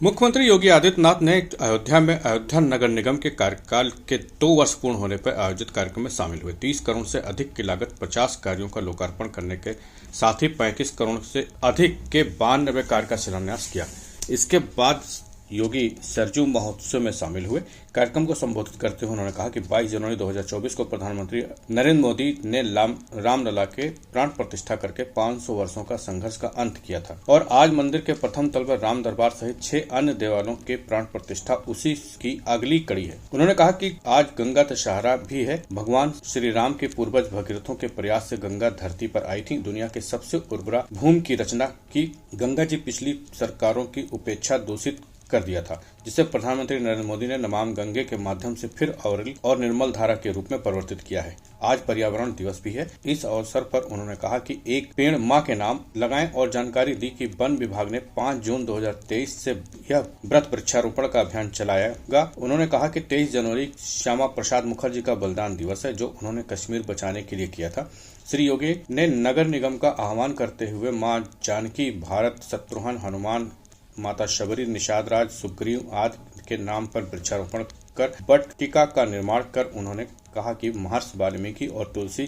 मुख्यमंत्री योगी आदित्यनाथ ने अयोध्या में अयोध्या नगर निगम के कार्यकाल के 2 वर्ष पूर्ण होने पर आयोजित कार्यक्रम में शामिल हुए। 30 करोड़ से अधिक की लागत 50 कार्यों का लोकार्पण करने के साथ ही 35 करोड़ से अधिक के 92 कार्य का शिलान्यास किया। इसके बाद योगी सरजू महोत्सव में शामिल हुए। कार्यक्रम को संबोधित करते हुए उन्होंने कहा कि 22 जनवरी 2024 को प्रधानमंत्री नरेंद्र मोदी ने रामलला के प्राण प्रतिष्ठा करके 500 वर्षों का संघर्ष का अंत किया था और आज मंदिर के प्रथम तल पर राम दरबार सहित 6 अन्य देवालयों के प्राण प्रतिष्ठा उसी की अगली कड़ी है। उन्होंने कहा कि आज गंगा दशहरा भी है। भगवान श्री राम के पूर्वज भगीरथों के प्रयास से गंगा धरती पर आई थी। दुनिया के सबसे उर्वरा भूमि की रचना की गंगा जी पिछली सरकारों की उपेक्षा दूषित कर दिया था, जिसे प्रधानमंत्री नरेंद्र मोदी ने नमामि गंगे के माध्यम से फिर अविरल और निर्मल धारा के रूप में परिवर्तित किया है। आज पर्यावरण दिवस भी है। इस अवसर पर उन्होंने कहा कि एक पेड़ मां के नाम लगाएं और जानकारी दी कि वन विभाग ने 5 जून 2023 से यह व्रत वृक्षारोपण का अभियान चलाएगा। उन्होंने कहा कि 23 जनवरी श्यामा प्रसाद मुखर्जी का बलिदान दिवस है, जो उन्होंने कश्मीर बचाने के लिए किया था। श्री योगी ने नगर निगम का आह्वान करते हुए मां जानकी, भारत, शत्रुघ्न, हनुमान, माता शबरी, निषाद राज, सुग्रीव आदि के नाम पर वृक्षारोपण कर वटटिका का निर्माण कर उन्होंने कहा कि महर्षि वाल्मीकि और तुलसी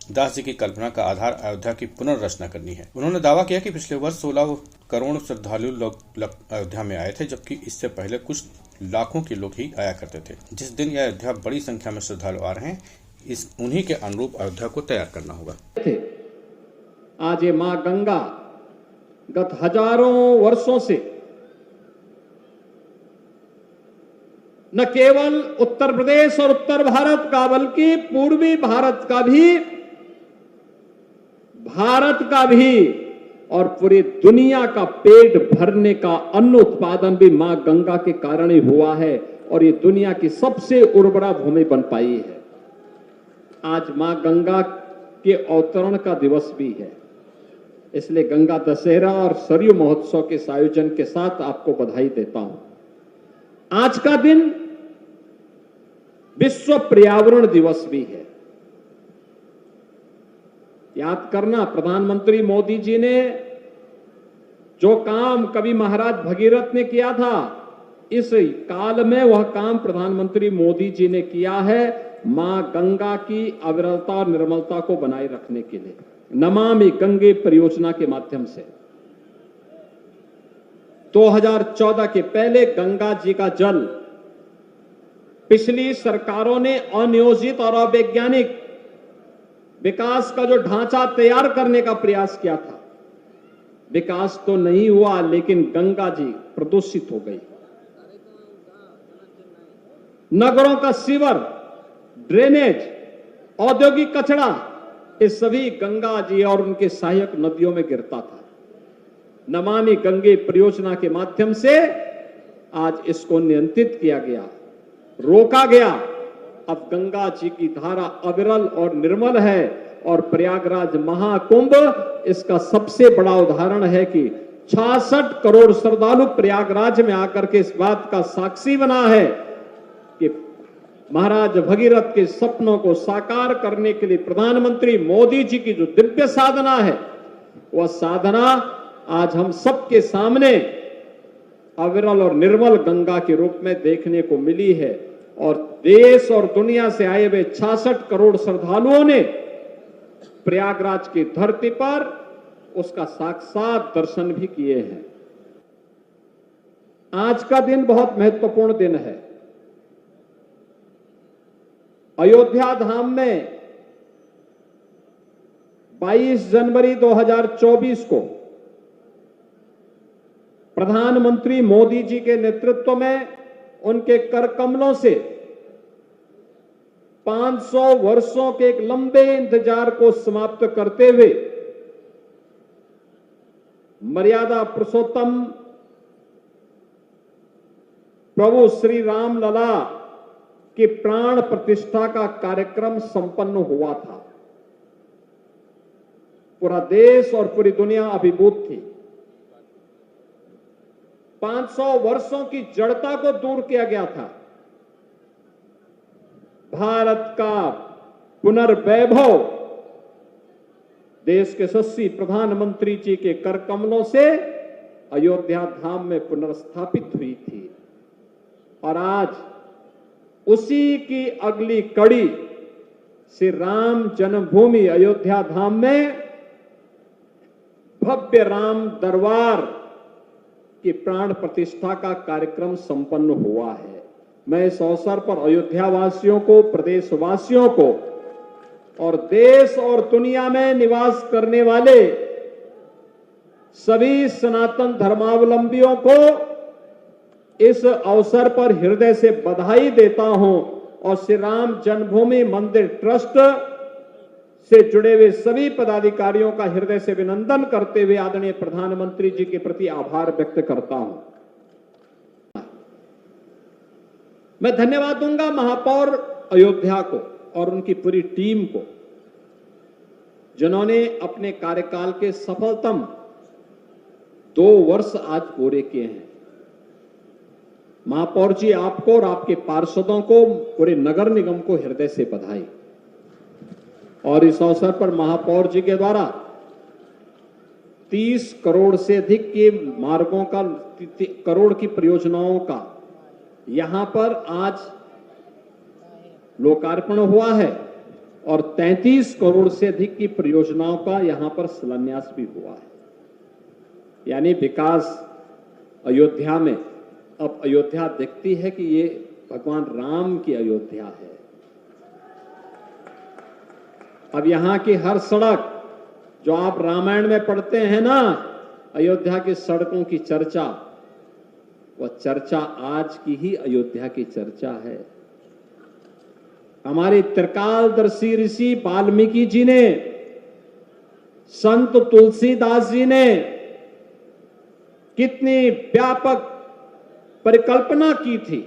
दास जी की कल्पना का आधार अयोध्या की पुनर्रचना करनी है। उन्होंने दावा किया कि पिछले वर्ष 16 करोड़ श्रद्धालु लोग अयोध्या में आए थे, जबकि इससे पहले कुछ लाखों के लोग ही आया करते थे। जिस दिन यह अयोध्या बड़ी संख्या में श्रद्धालु आ रहे हैं, उन्हीं के अनुरूप अयोध्या को तैयार करना होगा। आज ये माँ गंगा गत हजारों वर्षों से न केवल उत्तर प्रदेश और उत्तर भारत का बल्कि पूर्वी भारत का भी और पूरी दुनिया का पेट भरने का अन्न उत्पादन भी मां गंगा के कारण ही हुआ है और ये दुनिया की सबसे उर्वरा भूमि बन पाई है। आज मां गंगा के अवतरण का दिवस भी है, इसलिए गंगा दशहरा और सरयू महोत्सव के इस आयोजन के साथ आपको बधाई देता हूं। आज का दिन विश्व पर्यावरण दिवस भी है। याद करना, प्रधानमंत्री मोदी जी ने जो काम कभी महाराज भगीरथ ने किया था, इस काल में वह काम प्रधानमंत्री मोदी जी ने किया है मां गंगा की अविरलता और निर्मलता को बनाए रखने के लिए नमामि गंगे परियोजना के माध्यम से। 2014 के पहले गंगा जी का जल पिछली सरकारों ने अनियोजित और अवैज्ञानिक विकास का जो ढांचा तैयार करने का प्रयास किया था, विकास तो नहीं हुआ, लेकिन गंगा जी प्रदूषित हो गई। नगरों का सीवर, ड्रेनेज, औद्योगिक कचरा, ये सभी गंगा जी और उनके सहायक नदियों में गिरता था। नमामि गंगे परियोजना के माध्यम से आज इसको नियंत्रित किया गया, रोका गया। अब गंगा जी की धारा अविरल और निर्मल है और प्रयागराज महाकुंभ इसका सबसे बड़ा उदाहरण है कि 66 करोड़ श्रद्धालु प्रयागराज में आकर के इस बात का साक्षी बना है कि महाराज भगीरथ के सपनों को साकार करने के लिए प्रधानमंत्री मोदी जी की जो दिव्य साधना है, वह साधना आज हम सबके सामने अविरल और निर्मल गंगा के रूप में देखने को मिली है और देश और दुनिया से आए हुए 66 करोड़ श्रद्धालुओं ने प्रयागराज की धरती पर उसका साक्षात दर्शन भी किए हैं। आज का दिन बहुत महत्वपूर्ण दिन है। अयोध्या धाम में 22 जनवरी 2024 को प्रधानमंत्री मोदी जी के नेतृत्व में उनके कर कमलों से 500 वर्षों के एक लंबे इंतजार को समाप्त करते हुए मर्यादा पुरुषोत्तम प्रभु श्री राम लला की प्राण प्रतिष्ठा का कार्यक्रम संपन्न हुआ था। पूरा देश और पूरी दुनिया अभिभूत थी। 500 वर्षों की जड़ता को दूर किया गया था। भारत का पुनर्वैभव देश के यशस्वी प्रधानमंत्री जी के कर कमलों से अयोध्या धाम में पुनर्स्थापित हुई थी और आज उसी की अगली कड़ी श्री राम जन्मभूमि अयोध्या धाम में भव्य राम दरबार की प्राण प्रतिष्ठा का कार्यक्रम संपन्न हुआ है। मैं इस अवसर पर अयोध्या वासियों को, प्रदेशवासियों को और देश और दुनिया में निवास करने वाले सभी सनातन धर्मावलंबियों को इस अवसर पर हृदय से बधाई देता हूं और श्री राम जन्मभूमि मंदिर ट्रस्ट से जुड़े हुए सभी पदाधिकारियों का हृदय से अभिनंदन करते हुए आदरणीय प्रधानमंत्री जी के प्रति आभार व्यक्त करता हूं। मैं धन्यवाद दूंगा महापौर अयोध्या को और उनकी पूरी टीम को, जिन्होंने अपने कार्यकाल के सफलतम 2 वर्ष आज पूरे किए हैं। महापौर जी, आपको और आपके पार्षदों को, पूरे नगर निगम को हृदय से बधाई। और इस अवसर पर महापौर जी के द्वारा 30 करोड़ से अधिक के मार्गों का, करोड़ की परियोजनाओं का यहां पर आज लोकार्पण हुआ है और 33 करोड़ से अधिक की परियोजनाओं का यहां पर शिलान्यास भी हुआ है। यानी विकास अयोध्या में, अब अयोध्या दिखती है कि ये भगवान राम की अयोध्या है। अब यहां की हर सड़क, जो आप रामायण में पढ़ते हैं ना, अयोध्या की सड़कों की चर्चा, वह चर्चा आज की ही अयोध्या की चर्चा है। हमारे त्रिकालदर्शी ऋषि वाल्मीकि जी ने, संत तुलसीदास जी ने कितनी व्यापक परिकल्पना की थी।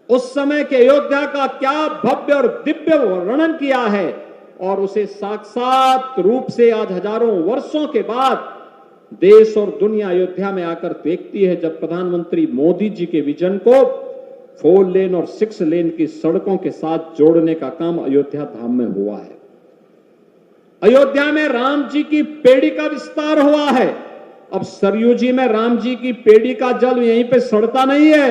उस समय के अयोध्या का क्या भव्य और दिव्य वर्णन किया है और उसे साक्षात रूप से आज हजारों वर्षों के बाद देश और दुनिया अयोध्या में आकर देखती है, जब प्रधानमंत्री मोदी जी के विजन को 4 लेन और 6 लेन की सड़कों के साथ जोड़ने का काम अयोध्या धाम में हुआ है। अयोध्या में राम जी की पेड़ी का विस्तार हुआ है। अब सरयू जी में राम जी की पेड़ी का जल यहीं पे सड़ता नहीं है,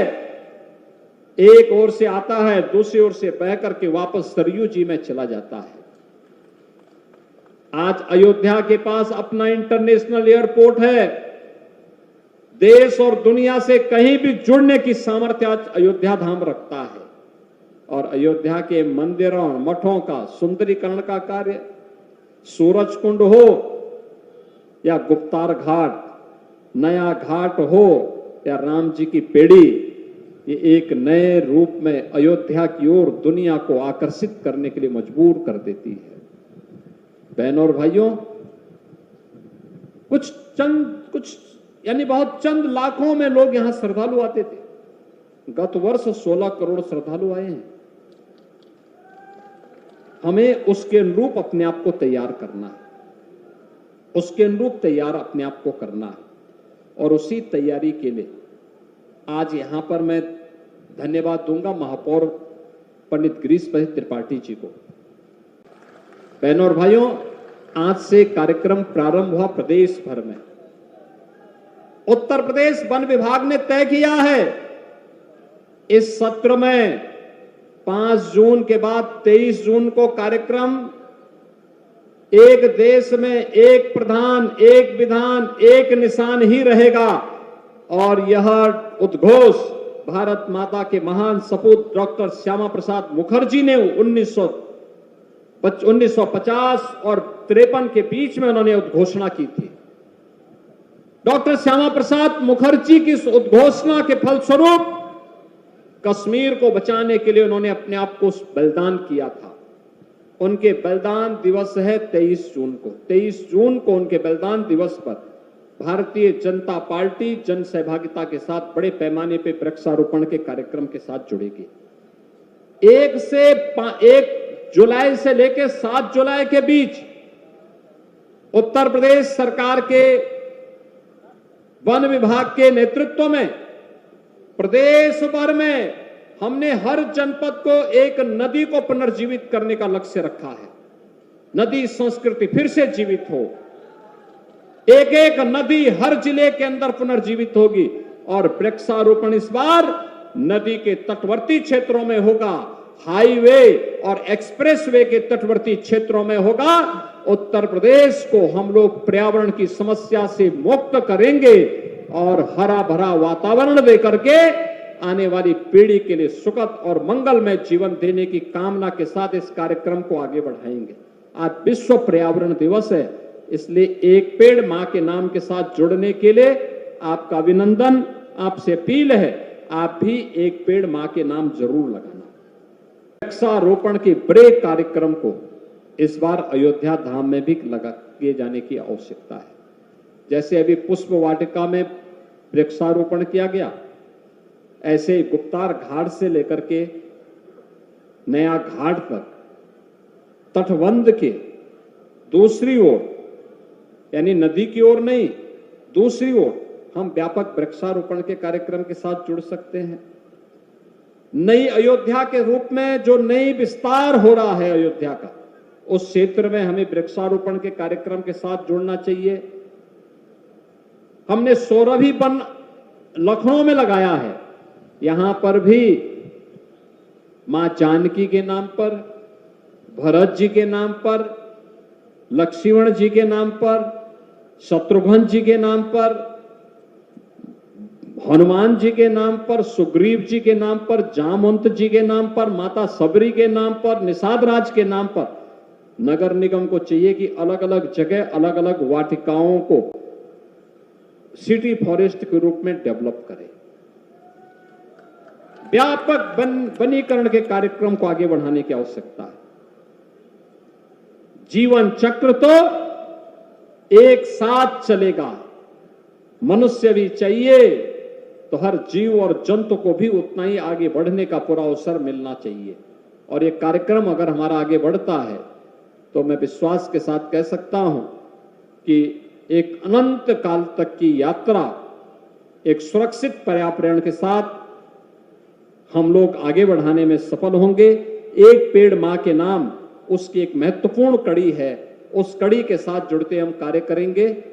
एक ओर से आता है, दूसरी ओर से बह करके वापस सरयू जी में चला जाता है। आज अयोध्या के पास अपना इंटरनेशनल एयरपोर्ट है। देश और दुनिया से कहीं भी जुड़ने की सामर्थ्य आज अयोध्या धाम रखता है। और अयोध्या के मंदिरों और मठों का सुंदरीकरण का कार्य, सूरज कुंड हो या गुप्तार घाट, नया घाट हो या राम जी की पेड़ी, ये एक नए रूप में अयोध्या की ओर दुनिया को आकर्षित करने के लिए मजबूर कर देती है। बहनों और भाइयों, कुछ यानी बहुत चंद लाखों में लोग यहां श्रद्धालु आते थे। गत वर्ष 16 करोड़ श्रद्धालु आए हैं। हमें उसके अनुरूप अपने आप को तैयार करना है, उसके अनुरूप तैयार अपने आप को करना है। और उसी तैयारी के लिए आज यहां पर मैं धन्यवाद दूंगा महापौर पंडित गिरीश भाई त्रिपाठी जी को। बहनों और भाइयों, आज से कार्यक्रम प्रारंभ हुआ प्रदेश भर में। उत्तर प्रदेश वन विभाग ने तय किया है इस सत्र में 5 जून के बाद 23 जून को कार्यक्रम एक देश में एक प्रधान, एक विधान, एक निशान ही रहेगा। और यह उद्घोष भारत माता के महान सपूत डॉक्टर श्यामा प्रसाद मुखर्जी ने 1950 और 53 के बीच में उन्होंने उद्घोषणा की थी। डॉक्टर श्यामा प्रसाद मुखर्जी की इस उद्घोषणा के फलस्वरूप कश्मीर को बचाने के लिए उन्होंने अपने आप को बलिदान किया था। उनके बलिदान दिवस है 23 जून को। 23 जून को उनके बलिदान दिवस पर भारतीय जनता पार्टी जन सहभागिता के साथ बड़े पैमाने पर वृक्षारोपण के कार्यक्रम के साथ जुड़ेगी। 1 जुलाई से लेकर 7 जुलाई के बीच उत्तर प्रदेश सरकार के वन विभाग के नेतृत्व में प्रदेश भर में हमने हर जनपद को एक नदी को पुनर्जीवित करने का लक्ष्य रखा है। नदी संस्कृति फिर से जीवित हो। एक एक नदी हर जिले के अंदर पुनर्जीवित होगी और वृक्षारोपण इस बार नदी के तटवर्ती क्षेत्रों में होगा, हाईवे और एक्सप्रेसवे के तटवर्ती क्षेत्रों में होगा। उत्तर प्रदेश को हम लोग पर्यावरण की समस्या से मुक्त करेंगे और हरा भरा वातावरण देकर के आने वाली पीढ़ी के लिए सुखद और मंगलमय जीवन देने की कामना के साथ इस कार्यक्रम को आगे बढ़ाएंगे। आज विश्व पर्यावरण दिवस है, इसलिए एक पेड़ मां के नाम के साथ जुड़ने के लिए आपका अभिनंदन, आपसे अपील है, आप भी एक पेड़ मां के नाम जरूर लगाना। वृक्षारोपण के बड़े कार्यक्रम को इस बार अयोध्या धाम में भी लगाए जाने की आवश्यकता है। जैसे अभी पुष्प वाटिका में वृक्षारोपण किया गया, ऐसे गुप्तार घाट से लेकर के नया घाट तक तटबंध के दूसरी ओर, यानी नदी की ओर नहीं, दूसरी ओर हम व्यापक वृक्षारोपण के कार्यक्रम के साथ जुड़ सकते हैं। नई अयोध्या के रूप में जो नई विस्तार हो रहा है अयोध्या का, उस क्षेत्र में हमें वृक्षारोपण के कार्यक्रम के साथ जुड़ना चाहिए। हमने सौरभी वन लखनऊ में लगाया है, यहां पर भी मां जानकी के नाम पर, भरत जी के नाम पर, लक्ष्मण जी के नाम पर, शत्रुघ्न जी के नाम पर, हनुमान जी के नाम पर, सुग्रीव जी के नाम पर, जामवंत जी के नाम पर, माता सबरी के नाम पर, निषाद राज के नाम पर नगर निगम को चाहिए कि अलग अलग जगह अलग अलग वाटिकाओं को सिटी फॉरेस्ट के रूप में डेवलप करे। व्यापक वनीकरण के कार्यक्रम को आगे बढ़ाने की आवश्यकता है। जीवन चक्र तो एक साथ चलेगा, मनुष्य भी चाहिए तो हर जीव और जंतु को भी उतना ही आगे बढ़ने का पूरा अवसर मिलना चाहिए। और ये कार्यक्रम अगर हमारा आगे बढ़ता है तो मैं विश्वास के साथ कह सकता हूं कि एक अनंत काल तक की यात्रा एक सुरक्षित पर्यावरण के साथ हम लोग आगे बढ़ाने में सफल होंगे। एक पेड़ मां के नाम उसकी एक महत्वपूर्ण कड़ी है, उस कड़ी के साथ जुड़ते हम कार्य करेंगे।